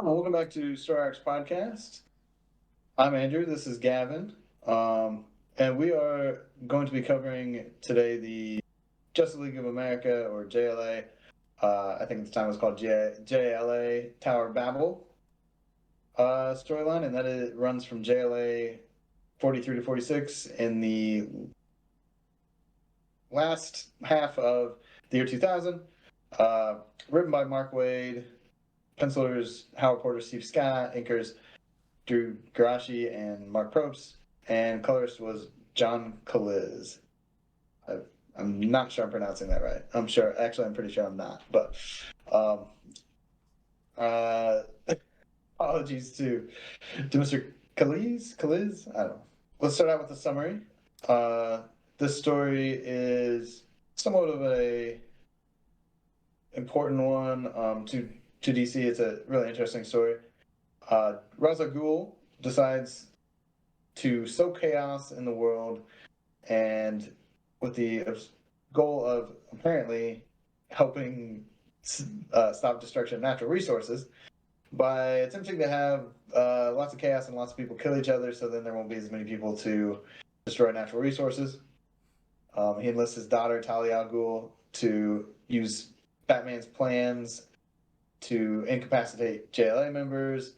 Welcome back to Star Arcs Podcast. I'm Andrew. This is Gavin. And we are going to be covering today the Justice League of America, or JLA. I think at the time it was called JLA Tower Babel storyline, and that it runs from JLA 43 to 46 in the last half of the year 2000. Uh, Written by Mark Waid, pencilers Howard Porter, Steve Scott, inkers Drew Garashi and Mark Probst, and colorist was John Kaliz. I, I'm not sure I'm pronouncing that right. I'm pretty sure I'm not. But um, uh, apologies to Mr. Kaliz. I don't know. Let's start out with the summary. Uh, this story is somewhat of a important one to DC. It's a really interesting story. Ra's al Ghul decides to sow chaos in the world, and with the goal of apparently helping stop destruction of natural resources by attempting to have lots of chaos and lots of people kill each other, so then there won't be as many people to destroy natural resources. He enlists his daughter Talia al Ghul to use Batman's plans to incapacitate JLA members,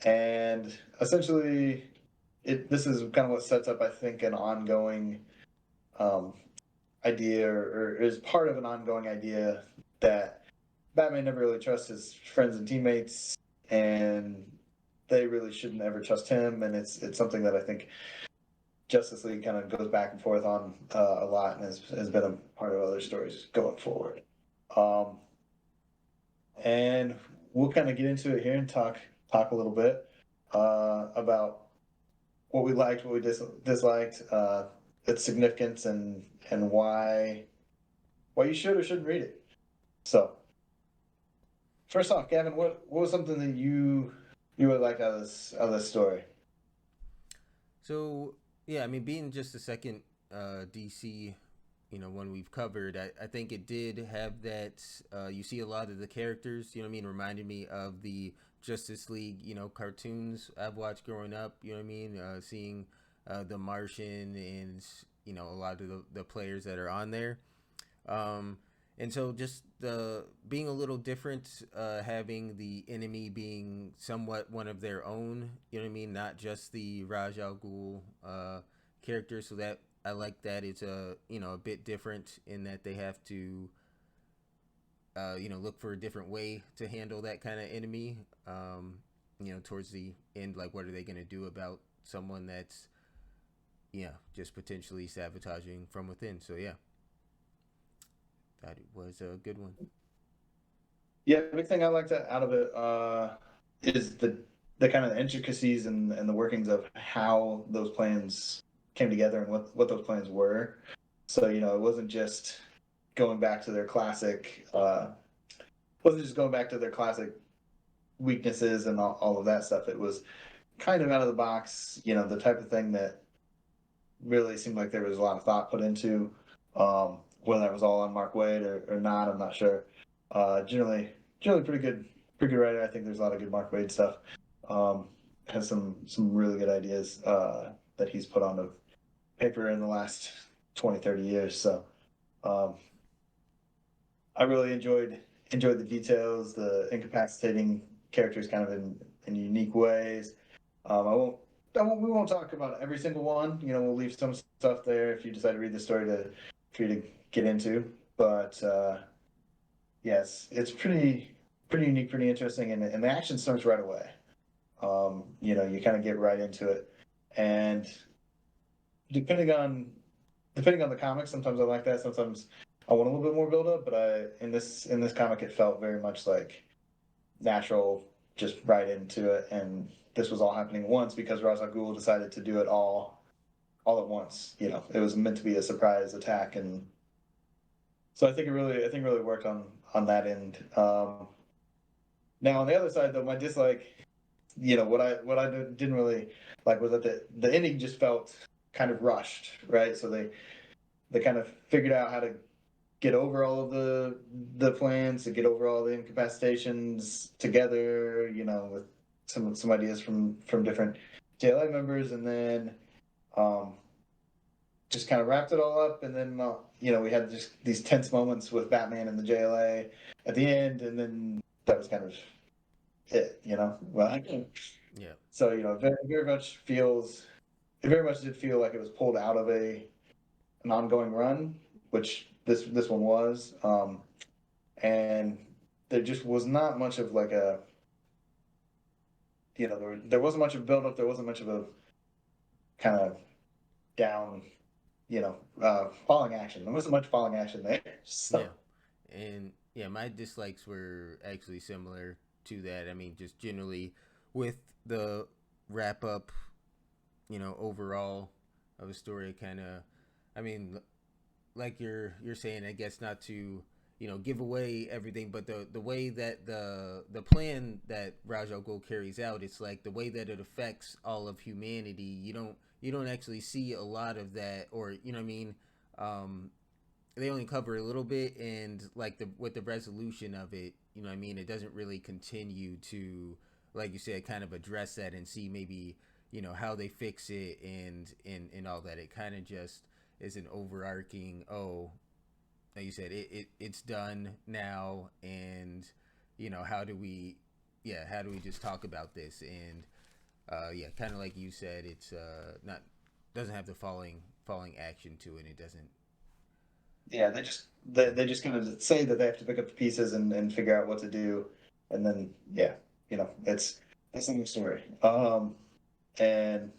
and essentially this is kind of what sets up, I think, an ongoing um, idea, or is part of an ongoing idea that Batman never really trusts his friends and teammates, and they really shouldn't ever trust him. And it's something that I think Justice League kind of goes back and forth on a lot, and has been a part of other stories going forward. Um, and we'll kind of get into it here and talk a little bit about what we liked, what we disliked, its significance, and why you should or shouldn't read it. So, first off, Gavin, what was something that you would like out of this story? So yeah, I mean, being just the second DC, one we've covered, I think it did have that. You see a lot of the characters, reminded me of the Justice League, cartoons I've watched growing up. Seeing the Martian and a lot of the players that are on there. Um, and so just the being a little different, having the enemy being somewhat one of their own, not just the Raj Al Ghul character. So that I like that it's a bit different in that they have to look for a different way to handle that kind of enemy. Towards the end, like what are they going to do about someone that's just potentially sabotaging from within? So yeah, that was a good one. Yeah, the big thing I liked out of it is the kind of intricacies and the workings of how those plans came together and what those plans were. So it going back to their classic wasn't just going back to their classic weaknesses and all of that stuff. It was kind of out of the box, the type of thing that really seemed like there was a lot of thought put into. Whether that was all on Mark Waid or not, I'm not sure. Generally pretty good writer. I think there's a lot of good Mark Waid stuff. Has some really good ideas that he's put onto paper in the last 20, 30 years. So um, I really enjoyed the details, the incapacitating characters kind of in unique ways. We won't talk about every single one. We'll leave some stuff there if you decide to read the story for you to get into. But yes, it's pretty unique, pretty interesting, and the action starts right away. You kind of get right into it, and depending on depending on the comic, sometimes I like that. Sometimes I want a little bit more build up, but in this comic, it felt very much like natural, just right into it, and this was all happening at once because Ra's al Ghul decided to do it all at once. It was meant to be a surprise attack, and so I think really worked on that end. Now on the other side, though, my dislike, what I didn't really like was that the ending just felt kind of rushed, right? So they kind of figured out how to get over all of the plans, to get over all the incapacitations together, with some ideas from different JLA members, and then um, just kind of wrapped it all up. And then we had just these tense moments with Batman and the JLA at the end, and then that was kind of it. Well, Yeah. so very very much feels it very much did feel like it was pulled out of an ongoing run, which this one was, and there just was not much of like a there wasn't much of a build up, there wasn't much of a kind of down, falling action. There wasn't much falling action there. So Yeah. And yeah, my dislikes were actually similar to that. I mean, just generally with the wrap up, overall of a story, kind of. I mean, like you're saying, I guess not to give away everything, but the way that the plan that Raj Al Ghul carries out, it's like the way that it affects all of humanity. You don't actually see a lot of that, or what I mean. They only cover a little bit, and like the resolution of it, what I mean, it doesn't really continue to, like you said, kind of address that and see maybe how they fix it and all that. It kind of just is an overarching, like you said, it's done now, and how do we just talk about this, and yeah, kind of like you said, it's not doesn't have the falling action to it. It doesn't. yeah, they just kind of say that they have to pick up the pieces and figure out what to do, and then yeah, it's a new story. And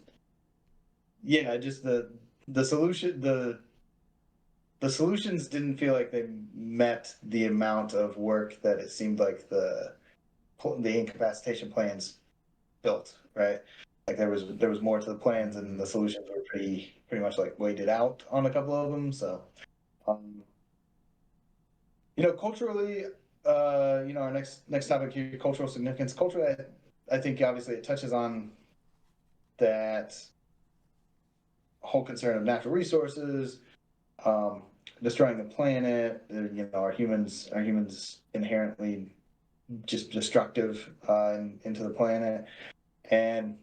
yeah, just the solution the solutions didn't feel like they met the amount of work that it seemed like the incapacitation plans built, right? Like there was more to the plans, and the solutions were pretty much like weighted out on a couple of them. So, um, culturally, our next topic here, cultural significance. Culturally, I think obviously it touches on that whole concern of natural resources, um, destroying the planet. Are humans inherently just destructive into the planet? And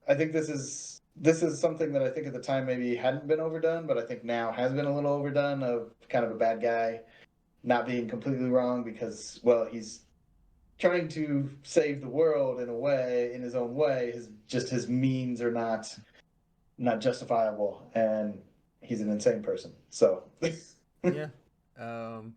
I think this is something that I think at the time maybe hadn't been overdone, but I think now has been a little overdone, of kind of a bad guy not being completely wrong, because, well, he's trying to save the world in a way, in his own way. His means are not justifiable, and he's an insane person. So Yeah. Um,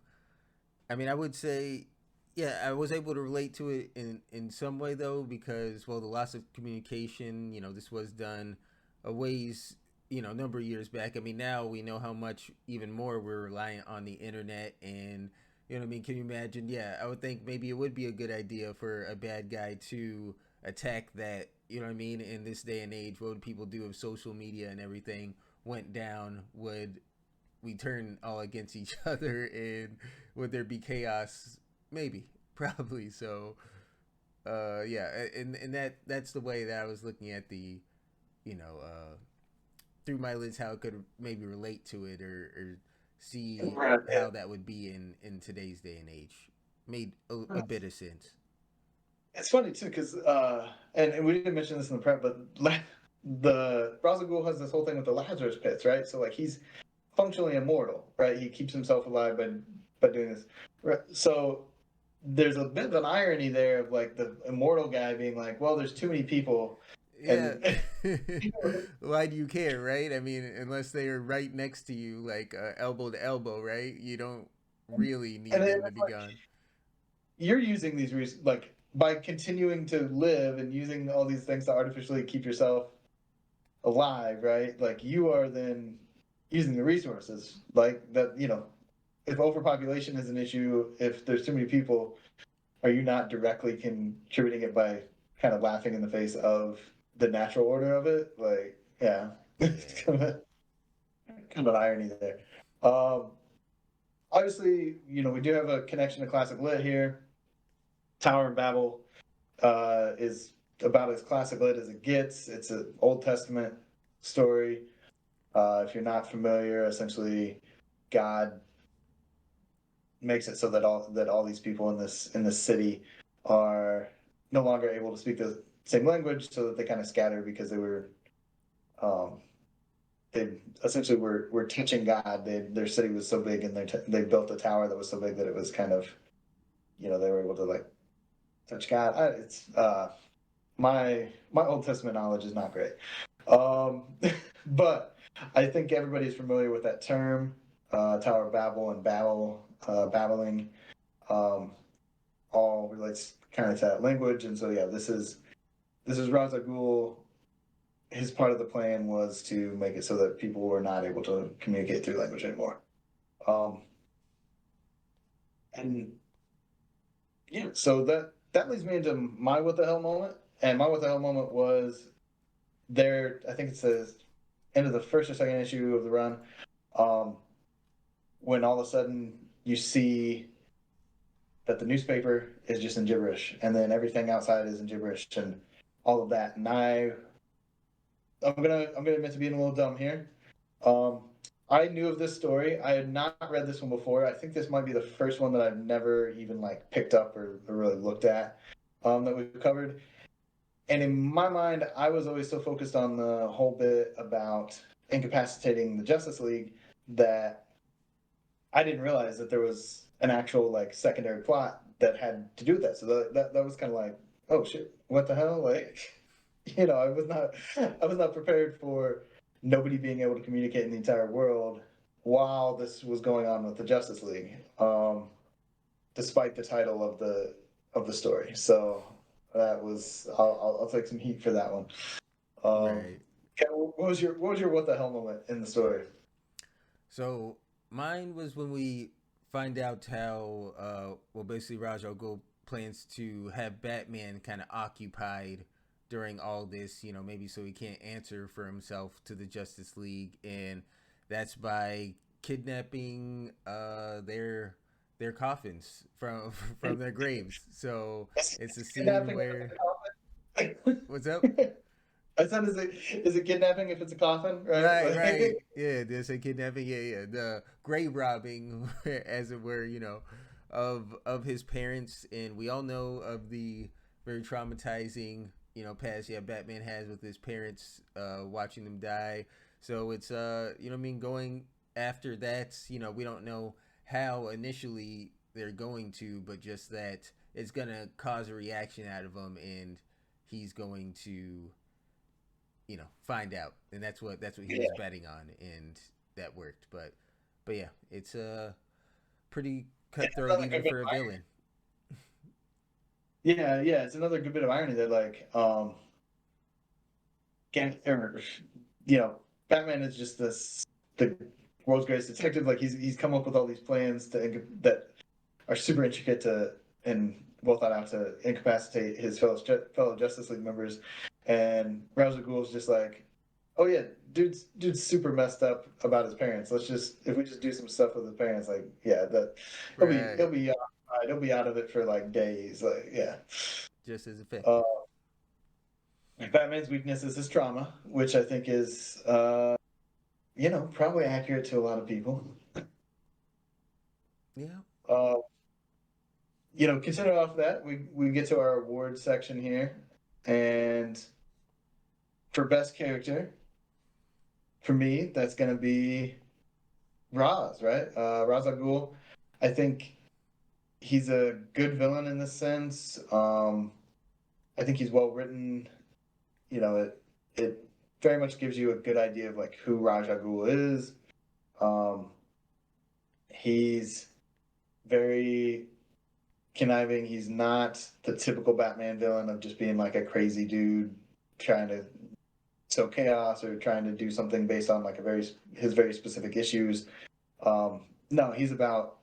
I mean, I would say, yeah, I was able to relate to it in some way though, because well, the loss of communication, this was done a ways, a number of years back. I mean, now we know how much even more we're reliant on the internet, and what I mean. Can you imagine? Yeah, I would think maybe it would be a good idea for a bad guy to attack that. You know what I mean? In this day and age, what would people do if social media and everything went down? Would we turn all against each other, and would there be chaos? Maybe, probably. So yeah, and that's the way that I was looking at the you know through my lens, how it could maybe relate to it, or see how that would be in today's day and age. Made a bit of sense. it's funny too, because and we didn't mention this in the prep, but the Ra's al Ghul has this whole thing with the Lazarus pits, right? So like he's functionally immortal, right? He keeps himself alive by doing this. Right? So there's a bit of an irony there of like the immortal guy being like, well, there's too many people, Yeah. and Why do you care, right? I mean, unless they are right next to you, like elbow to elbow, right? You don't really and need then them to it's be like gone. you're using these like by continuing to live and using all these things to artificially keep yourself alive, right? Like you are then using the resources like that. If overpopulation is an issue, if there's too many people, are you not directly contributing it by kind of laughing in the face of the natural order of it? Like, yeah, it's Yeah. kind of an irony there. Um, Obviously, we do have a connection to classic lit here. Tower of Babel is about as classic lit as it gets. It's an Old Testament story. If you're not familiar, essentially, God makes it so that all these people in this city are no longer able to speak the same language, so that they kind of scatter because um, they essentially were teaching God. Their city was so big, and they built a tower that was so big that it was kind of, they were able to like touch God. It's my Old Testament knowledge is not great, um, but I think everybody's familiar with that term, Tower of Babel and babbling, um, all relates kind of to that language. And so yeah, this is Ra's al Ghul. His part of the plan was to make it so that people were not able to communicate through language anymore. Um, and yeah, so that leads me into my what the hell moment. And my what the hell moment was there. I think it's the end of the first or second issue of the run, um, when all of a sudden you see that the newspaper is just in gibberish, and then everything outside is in gibberish, and all of that. And I'm gonna admit to being a little dumb here. Um, I knew of this story. I had not read this one before. I think this might be the first one that I've never even like picked up or really looked at, that we've covered. And in my mind, I was always so focused on the whole bit about incapacitating the Justice League that I didn't realize that there was an actual like secondary plot that had to do with that. So that was kind of like, oh shit, what the hell? Like, I was not prepared for nobody being able to communicate in the entire world while this was going on with the Justice League, despite the title of the story. So that was I'll take some heat for that one. Right. Ken, what was your what the hell moment in the story? So mine was when we find out how well basically Raj al Ghul plans to have Batman kind of occupied during all this, maybe so he can't answer for himself to the Justice League, and that's by kidnapping their coffins from from their graves. So it's a scene Kidnapping where if what's up? it's a coffin? I said, is it kidnapping if it's a coffin, right? Right, right. Like, Yeah, there's a kidnapping. Yeah, yeah. The grave robbing, as it were, of his parents, and we all know of the very traumatizing, past. Yeah, Batman has with his parents, watching them die. So it's what I mean, going after that. We don't know how initially they're going to, but just that it's gonna cause a reaction out of him, and he's going to find out, and that's what he was yeah. betting on, and that worked. But yeah, it's pretty It's cutthroat another even good bit for a of villain. Yeah, yeah, it's another good bit of irony that like can or you know, Batman is just the world's greatest detective. Like he's come up with all these plans that are super intricate to and well thought out to incapacitate his fellow Justice League members. And Ra's al Ghul is just like, oh yeah, dude's super messed up about his parents. If we just do some stuff with his parents, like yeah, that he'll Right, be he'll be out of it for like days. Like yeah. just as Uh, effective. Batman's weakness is his trauma, which I think is probably accurate to a lot of people. Yeah. Uh, considering off that, we get to our award section here, and for best character, for me, that's gonna be Raz, right? Ra's al Ghul. I think he's a good villain in this sense. I think he's well written. It very much gives you a good idea of like who Ra's al Ghul is. Um, he's very conniving. He's not the typical Batman villain of just being like a crazy dude trying to sow chaos or trying to do something based on like his very specific issues. No, he's about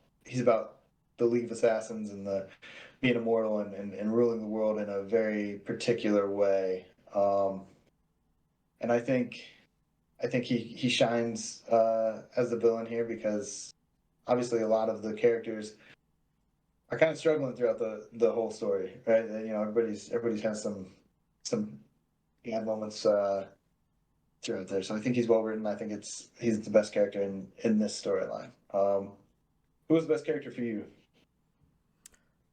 the League of Assassins and the being immortal and ruling the world in a very particular way. And I think he shines as the villain here because obviously a lot of the characters are kind of struggling throughout the whole story, right? Everybody's had some bad moments throughout there. So I think he's well written. I think he's the best character in this storyline. Who was the best character for you?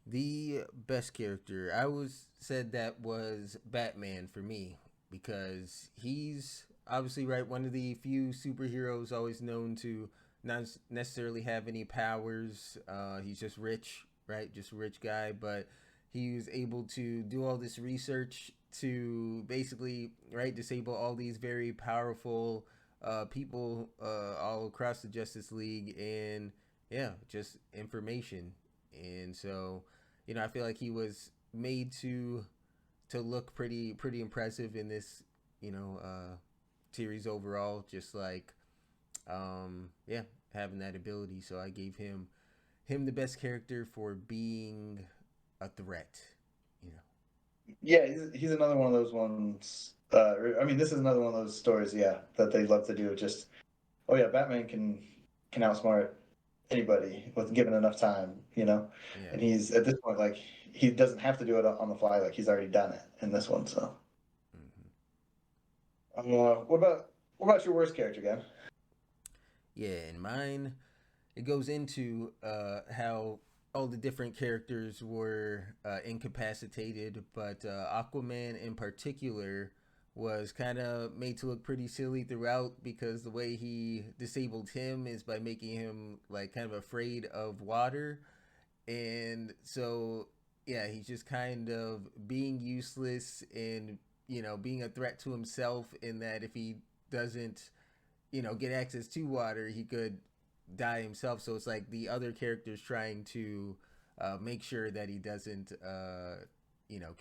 The best character I was said that was Batman for me because he's obviously right one of the few superheroes always known to not necessarily have any powers. He's just rich, right? Just a rich guy, but he was able to do all this research to basically right disable all these very powerful people all across the Justice League and yeah, just information. And so I feel like he was made to look pretty impressive in this, series overall. Just like, yeah, having that ability. So I gave him the best character for being a threat. You know. Yeah, he's another one of those ones. I mean, this is another one of those stories, yeah, that they love to do. Just, oh yeah, Batman can outsmart anybody with given enough time, you know. Yeah. And he's at this point like he doesn't have to do it on the fly, like he's already done it in this one. So, Mm-hmm. what about your worst character again? Yeah, and mine it goes into how all the different characters were incapacitated, but Aquaman in particular was kind of made to look pretty silly throughout because the way he disabled him is by making him like kind of afraid of water. And so yeah, he's just kind of being useless and being a threat to himself in that if he doesn't get access to water, he could die himself. So it's like the other characters trying to make sure that he doesn't,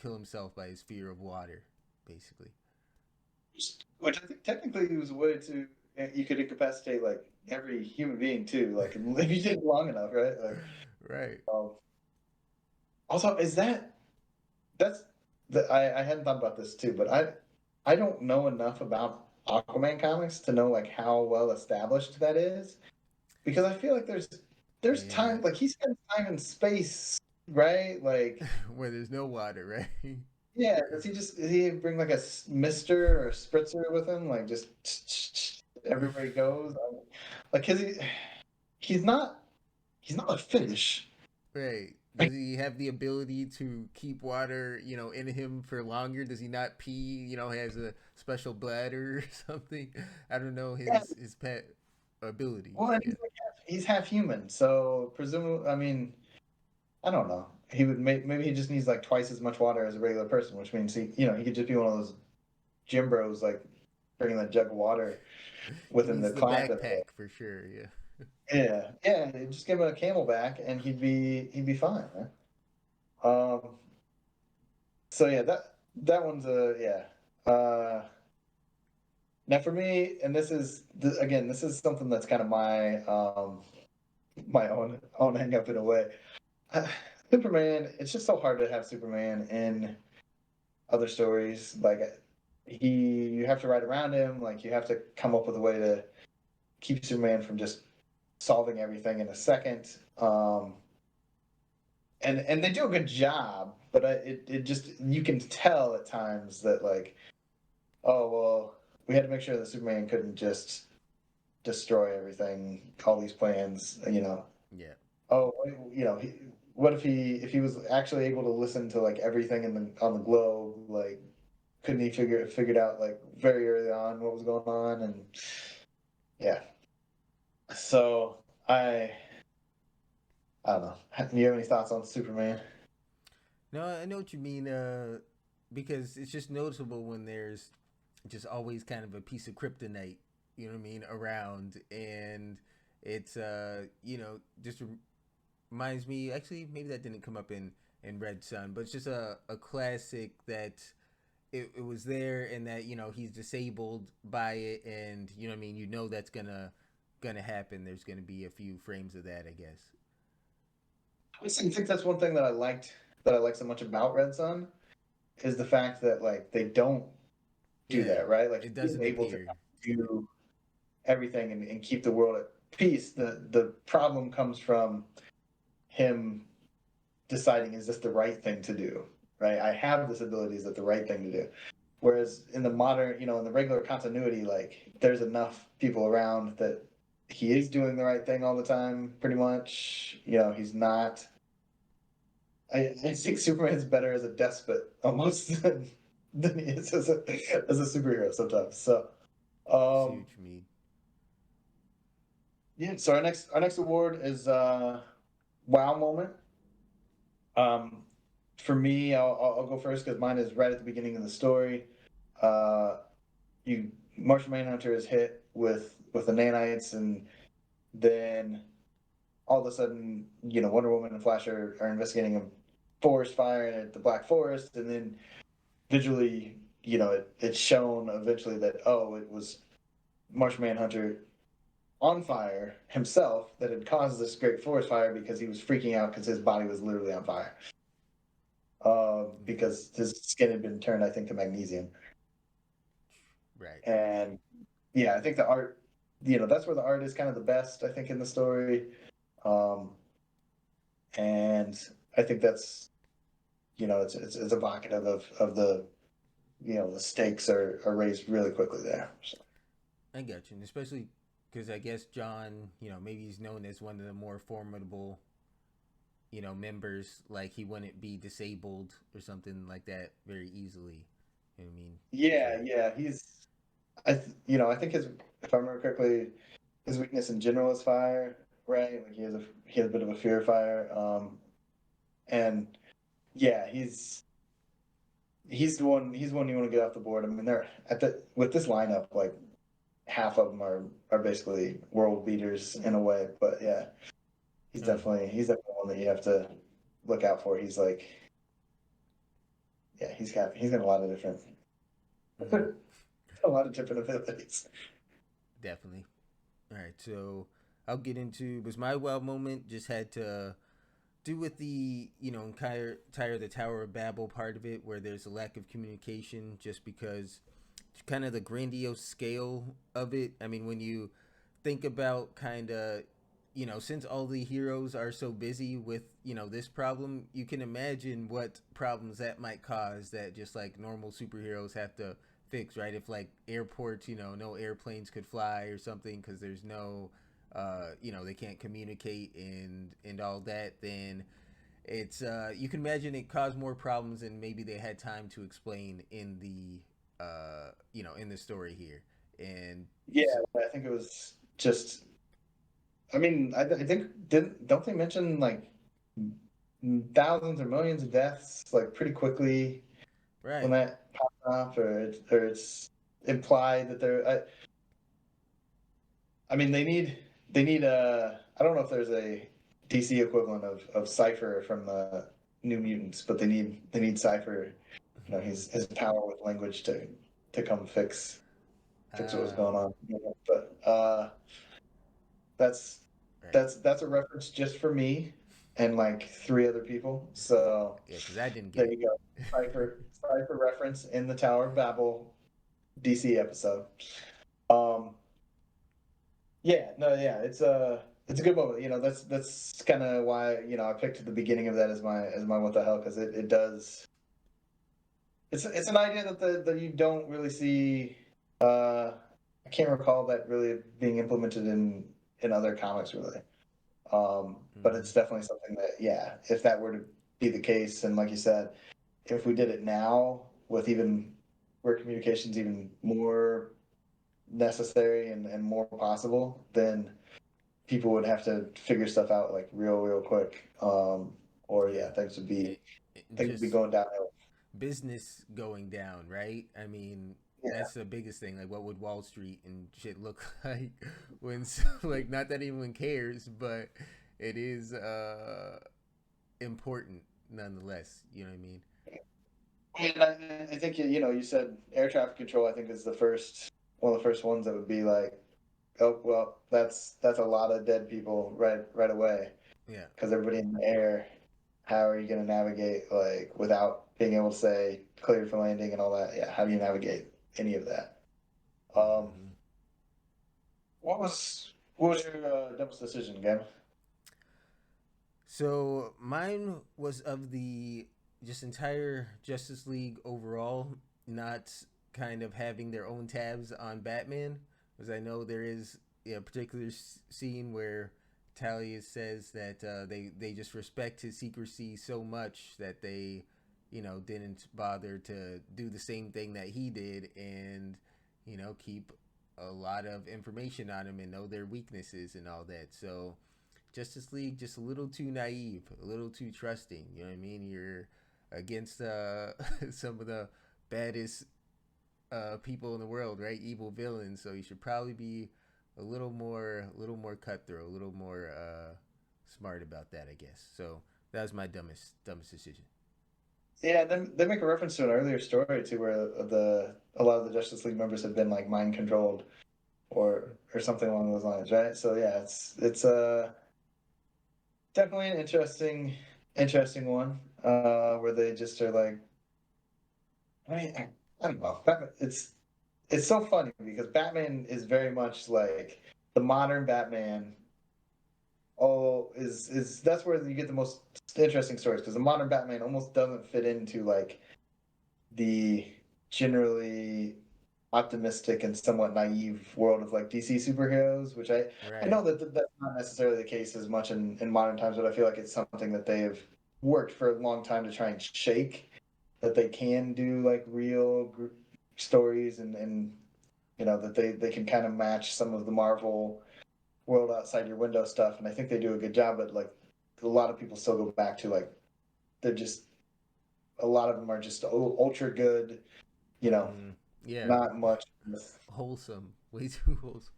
kill himself by his fear of water, basically. Which I think technically was a way to you could incapacitate like every human being too, like if you did it long enough, right? Like, Right. um, also, is that's I hadn't thought about this too, but I don't know enough about Aquaman comics to know like how well established that is because I feel like there's Yeah. time like he spends time in space, right? Like Where there's no water, right? yeah, does he bring like a mister or a spritzer with him like just everywhere he goes? Like he's not he's not a fish. Right. Does he have the ability to keep water, in him for longer? Does he not pee? Has a special bladder or something? I don't know Yeah, his pet abilities. well, and Yeah. he's half human, so presumably, I mean, I don't know. He would maybe he just needs like twice as much water as a regular person, which means he could just be one of those gym bros like bringing that jug of water He with him needs to the climb the backpack for sure. Yeah. yeah, just give him a camelback and he'd be fine. Man. So yeah, that one's a yeah. Now for me, and again, this is something that's kind of my own hang up in a way. Uh, Superman, it's just so hard to have Superman in other stories. Like you have to write around him. Like you have to come up with a way to keep Superman from just solving everything in a second. And they do a good job, but it just you can tell at times that like, oh well, we had to make sure that Superman couldn't just destroy everything, all these plans, Yeah. Oh, what if he was actually able to listen to like everything on the globe? Like, couldn't he figured out like very early on what was going on? And yeah, so I don't know. Do you have any thoughts on Superman? No, I know what you mean. Because it's just noticeable when there's just always kind of a piece of kryptonite, around, and it's just reminds me. Actually, maybe that didn't come up in Red Sun, but it's just a classic that it was there, and that he's disabled by it, and that's gonna happen. There's gonna be a few frames of that, I guess. I think that's one thing that I like so much about Red Sun is the fact that like they don't do Yeah, that, right? Like it he's doesn't able to appear. do everything and keep the world at peace. The problem comes from him deciding is this the right thing to do, right? I have this ability, is it the right thing to do? Whereas in the modern, in the regular continuity, like there's enough people around that he is doing the right thing all the time, pretty much. You know, he's not. I think Superman's better as a despot almost than he is as a superhero sometimes. So, See um, what you mean. yeah. So our next award is wow moment. Um, for me, I'll go first because mine is right at the beginning of the story. Uh, you Martian Manhunter is hit with the nanites, and then all of a sudden, Wonder Woman and Flash are investigating a forest fire at the Black Forest, and then visually, it's shown eventually that, oh, it was Martian Manhunter on fire himself that had caused this great forest fire because he was freaking out because his body was literally on fire. Yeah. Because his skin had been turned, I think, to magnesium. Right. And yeah, I think the art, that's where the art is kind of the best, I think, in the story. Um, and I think that's, it's evocative of the stakes are raised really quickly there. So. I get you, and especially because I guess John, maybe he's known as one of the more formidable, members. Like he wouldn't be disabled or something like that very easily. You know what I mean? So, Yeah, I think if I remember correctly, his weakness in general is fire, right? Like he has a bit of a fear of fire. And yeah, he's the one you want to get off the board. I mean, they're with this lineup, like half of them are basically world beaters in a way. But yeah, he's oh yeah. definitely one that you have to look out for. He's like, yeah, he's got a lot of different Mm-hmm. a lot of different abilities. Definitely. All right, so I'll get into was my wow moment. Just had to do with the entire the Tower of Babel part of it, where there's a lack of communication, just because kind of the grandiose scale of it. I mean, when you think about kind of since all the heroes are so busy with this problem, you can imagine what problems that might cause that just like normal superheroes have to fix, right? If like airports, no airplanes could fly or something because there's no they can't communicate and all that, then it's you can imagine it caused more problems than maybe they had time to explain in the in the story here. And Yeah, I think it was just. I mean, I think don't they mention like thousands or millions of deaths like pretty quickly when right. that pops off, or it's implied that I mean, they need I don't know if there's a DC equivalent of Cypher from the New Mutants, but they need Cypher. His power with language to come fix what was going um on. But that's right. that's a reference just for me and like three other people. So Yeah, because I didn't get there it. you go. Cypher reference in the Tower of Babel DC episode. Um, yeah, no, yeah, it's a good moment. That's kind of why I picked the beginning of that as my what the hell, because it does. It's an idea that you don't really see. I can't recall that really being implemented in other comics really. But Mm-hmm. it's definitely something that, yeah, if that were to be the case, and like you said, if we did it now with even where communication's even more necessary and more possible, then people would have to figure stuff out like real quick. Or Yeah. yeah, things would be It, it things would be just going downhill. business going down, right? I mean, Yeah. that's the biggest thing. Like, what would Wall Street and shit look like when, like, not that anyone cares, but it is important nonetheless. You know what I mean? And I think you said air traffic control. I think is the first one of the first ones that would be like, oh well, that's a lot of dead people right away Yeah. because everybody in the air. How are you going to navigate like without being able to say cleared for landing and all that? Yeah, how do you navigate any of that? Um, Mm-hmm. what was your devil's decision again? So mine was of the just entire Justice League overall, not kind of having their own tabs on Batman, because I know there is yeah, particular scene where Talia says that they just respect his secrecy so much that they, didn't bother to do the same thing that he did, and keep a lot of information on him and know their weaknesses and all that. So Justice League just a little too naive, a little too trusting. You know what I mean? You're against some of the baddest people in the world, right? Evil villains. So you should probably be a little more cutthroat, a little more smart about that, I guess. So that was my dumbest decision. Yeah, they make a reference to an earlier story too, where a lot of the Justice League members have been like mind controlled or something along those lines, right? So yeah, it's definitely an interesting one, where they just are like, I don't know. Batman, it's so funny because Batman is very much like the modern Batman. Oh, is that's where you get the most interesting stories, because the modern Batman almost doesn't fit into like the generally optimistic and somewhat naive world of like DC superheroes, which I Right. know that that's not necessarily the case as much in modern times, but I feel like it's something that they have worked for a long time to try and shake, that they can do like real stories, and that they can kind of match some of the Marvel world outside your window stuff, and I think they do a good job. But like a lot of people still go back to like they're just a lot of them are just ultra good, you know, Yeah. not much. Wholesome. Way too wholesome.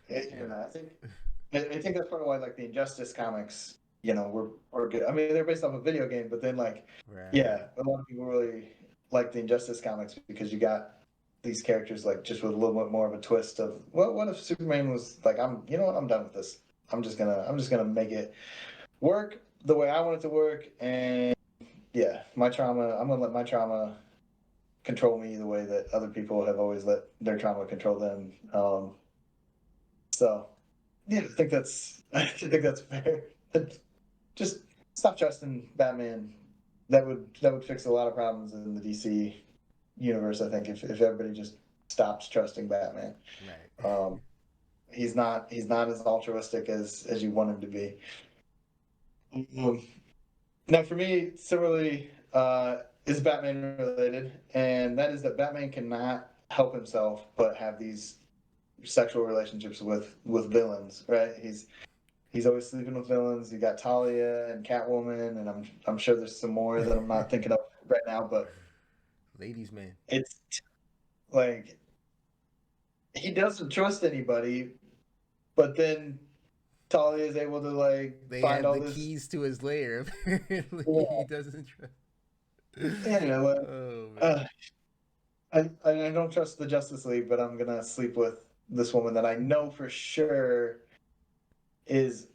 And Yeah. I think that's part of why like the Injustice comics, were good. I mean, they're based off a video game, but then like, Right. yeah, a lot of people really like the Injustice comics because you got these characters like just with a little bit more of a twist of, well, what if Superman was like, I'm done with this. I'm just gonna make it work the way I want it to work, and yeah, my trauma. I'm gonna let my trauma control me the way that other people have always let their trauma control them. So yeah, I think that's I think that's fair. Just stop trusting Batman. That would fix a lot of problems in the DC universe. I think if everybody just stops trusting Batman. Right. Um, he's not as altruistic as you want him to be. Um, Now, for me, similarly, is Batman related, and that is that Batman cannot help himself but have these sexual relationships with villains. Right? He's always sleeping with villains. You got Talia and Catwoman, and I'm sure there's some more that I'm not thinking of right now. But Ladies man. it's like he doesn't trust anybody, but then Talia is able to like They find have all the this. keys to his lair. Apparently, he Yeah, doesn't trust. like, Oh man. uh, I don't trust the Justice League, but I'm gonna sleep with this woman that I know for sure is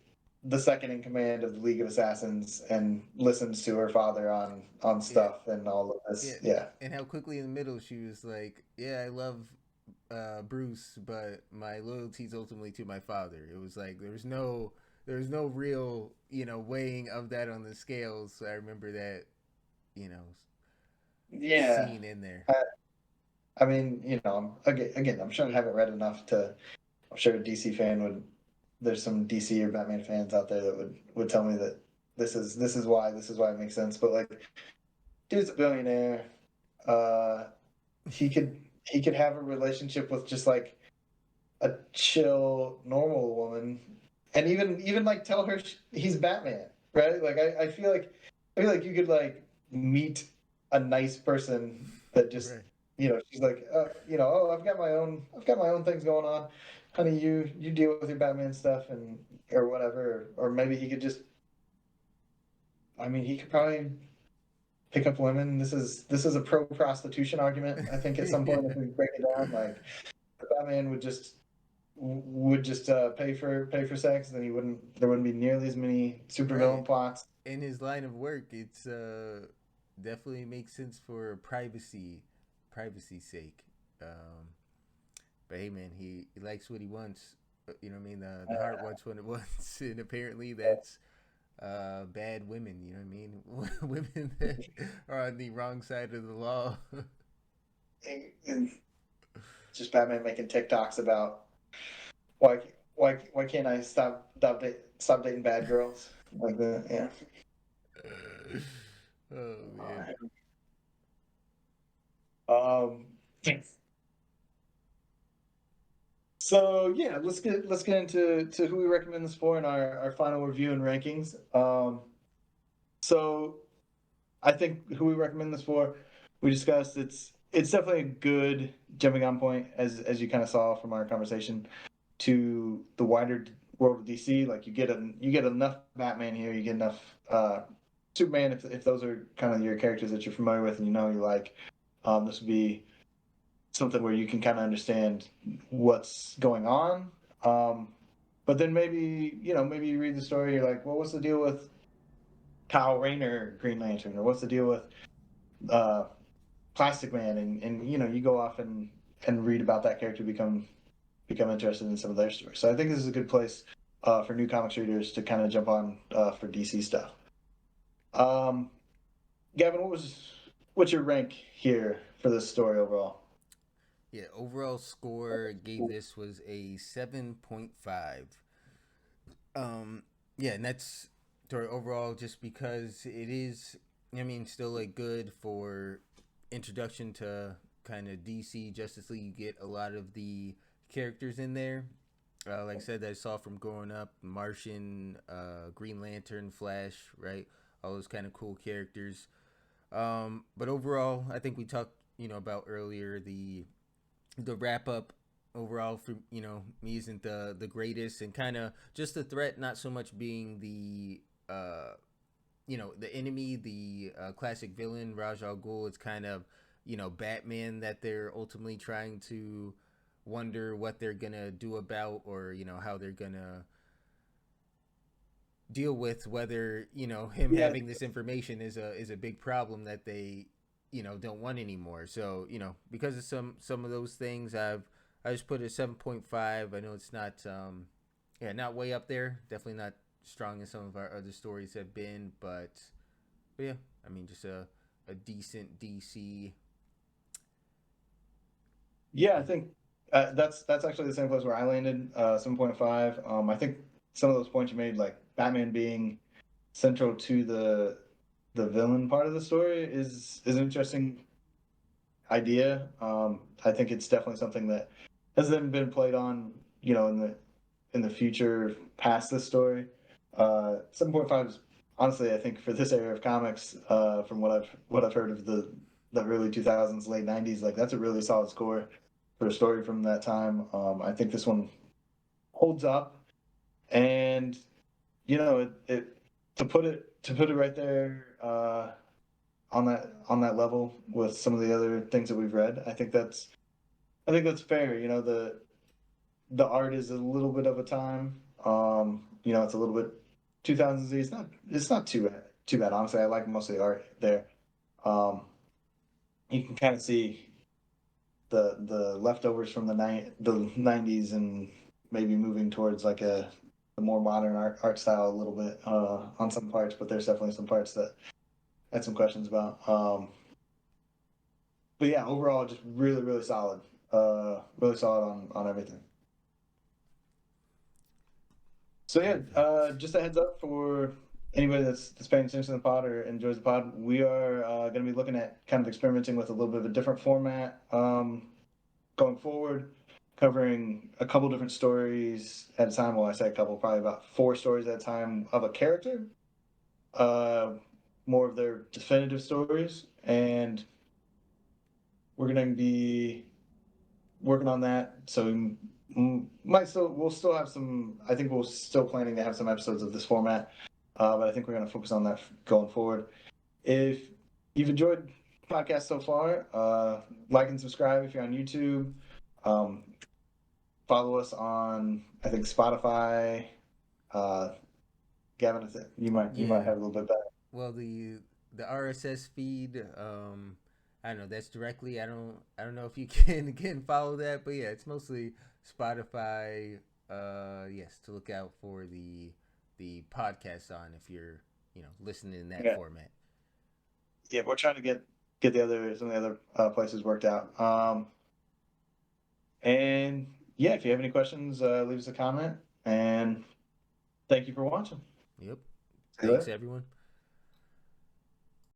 the second in command of the League of Assassins and listens to her father on Yeah. stuff and all of Yeah. this. Yeah, And how quickly in the middle she was like, "Yeah, I love Bruce, but my loyalty is ultimately to my father." It was like there was no real weighing of that on the scales. So I remember that you know yeah. scene in there. I, I mean, again, I'm sure I haven't read enough to. I'm sure a DC fan would. There's some DC or Batman fans out there that would tell me that this is why it makes sense. But like, dude's a billionaire. Uh, he could have a relationship with just like a chill normal woman, and even like tell her he's Batman, right? Like I feel like you could like meet a nice person that just Right. she's like oh, I've got my own things going on, honey, you deal with your Batman stuff and or whatever, or maybe he could just, I mean, he could probably pick up women. This is a pro prostitution argument, I think, at some point, if we break it down, like Batman would just pay for sex, then there wouldn't be nearly as many Right. supervillain plots. In his line of work, it's definitely makes sense for privacy's sake. But hey, man, he likes what he wants. You know what I mean? The heart wants what it wants, and apparently that's bad women. You know what I mean? Women that are on the wrong side of the law. And just Batman making TikToks about why can't I stop dating bad girls like that? Yeah. Oh man. Um. So yeah, let's get into who we recommend this for in our final review and rankings. So I think who we recommend this for, we discussed it's definitely a good jumping on point as you kind of saw from our conversation to the wider world of DC. Like you get enough Batman here, you get enough Superman if those are kind of your characters that you're familiar with and you know you like. This would be something where you can kind of understand what's going on. Um, but then maybe maybe you read the story, you're like, well, what's the deal with Kyle Rayner Green Lantern, or what's the deal with uh, Plastic Man, and you go off and read about that character, become interested in some of their stories. So I think this is a good place for new comics readers to kind of jump on for DC stuff. Um, Gavin, what's your rank here for this story overall? Yeah, overall score gave this was a 7.5. Yeah, and that's story overall just because it is, I mean, still like good for introduction to kind of DC Justice League. You get a lot of the characters in there. Like I said, that I saw from growing up, Martian, Green Lantern, Flash, right? All those kind of cool characters. But overall, I think we talked, about earlier the wrap up overall for me isn't the greatest, and kind of just the threat not so much being the the enemy, the classic villain Raj Al Ghul. It's kind of Batman that they're ultimately trying to wonder what they're gonna do about, or how they're gonna deal with whether him Yeah, having this information is a big problem that they don't want anymore. So because of some of those things, I just put a 7.5. I know it's not not way up there, definitely not strong as some of our other stories have been, but yeah, I mean, just a decent DC. yeah, I think that's actually the same place where I landed, 7.5. I think some of those points you made, like Batman being central to the villain part of the story, is an interesting idea. I think it's definitely something that has then been played on, in the future past this story. 7.5 is honestly, I think for this era of comics, from what I've heard of the early 2000s, late 90s, like that's a really solid score for a story from that time. I think this one holds up, and it to put it right there on that level with some of the other things that we've read. I think that's fair. The art is a little bit of a time. It's a little bit 2000s. It's not too bad. Honestly, I like most of the art there. Um, you can kind of see the leftovers from the 90s, and maybe moving towards like a more modern art style a little bit on some parts, but there's definitely some parts that I had some questions about. But yeah, overall, just really, really solid. Really solid on everything. So yeah, Perfect. just a heads up for anybody that's paying attention to the pod or enjoys the pod. We are going to be looking at kind of experimenting with a little bit of a different format going forward, covering a couple different stories at a time. Well, I say a couple, probably about 4 stories at a time of a character. Uh, More of their definitive stories, and we're going to be working on that. So we'll still have some. I think we're still planning to have some episodes of this format, but I think we're going to focus on that going forward. If you've enjoyed the podcast so far, like and subscribe if you're on YouTube. Um, Follow us on, I think, Spotify. Uh, Gavin, you might Yeah. have a little bit better. Well, the RSS feed, I don't know. That's directly. I don't know if you can follow that, but yeah, it's mostly Spotify. Yes, to look out for the podcast on if you're listening in that Yeah, format. yeah, we're trying to get some of the other places worked out. And yeah, if you have any questions, leave us a comment. And thank you for watching. Yep. See you Thanks, later. everyone.